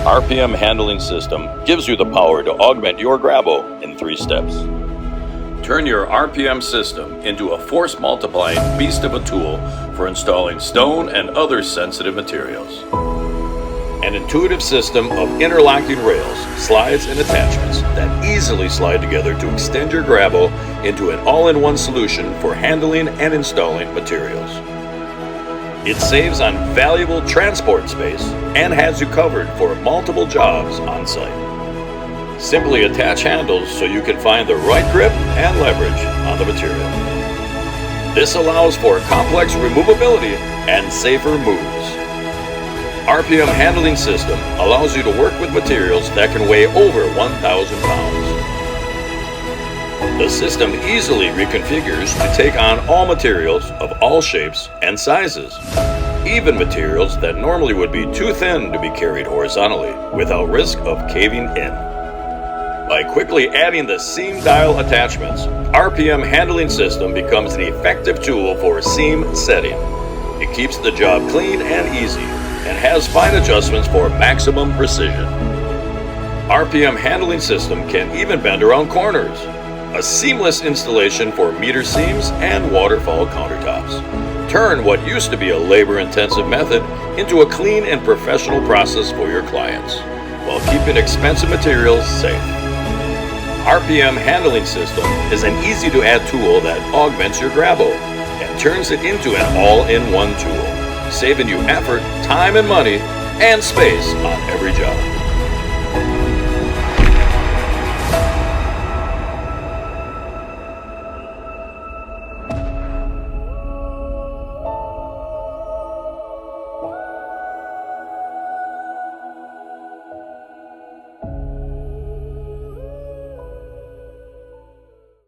RPM handling system gives you the power to augment your GRABO in 3 steps. Turn your RPM system into a force multiplying beast of a tool for installing stone and other sensitive materials. An intuitive system of interlocking rails, slides, and attachments that easily slide together to extend your GRABO into an all-in-one solution for handling and installing materials. It saves on valuable transport space and has you covered for multiple jobs on site. Simply attach handles so you can find the right grip and leverage on the material. This allows for complex removability and safer moves. RPM handling system allows you to work with materials that can weigh over 1,000 pounds. The system easily reconfigures to take on all materials of all shapes and sizes, even materials that normally would be too thin to be carried horizontally without risk of caving in. By quickly adding the seam dial attachments, RPM handling system becomes an effective tool for seam setting. It keeps the job clean and easy and has fine adjustments for maximum precision. RPM handling system can even bend around corners. A seamless installation for meter seams and waterfall countertops. Turn what used to be a labor-intensive method into a clean and professional process for your clients, while keeping expensive materials safe. RPM handling system is an easy-to-add tool that augments your GRABO and turns it into an all-in-one tool, saving you effort, time and money, and space on every job.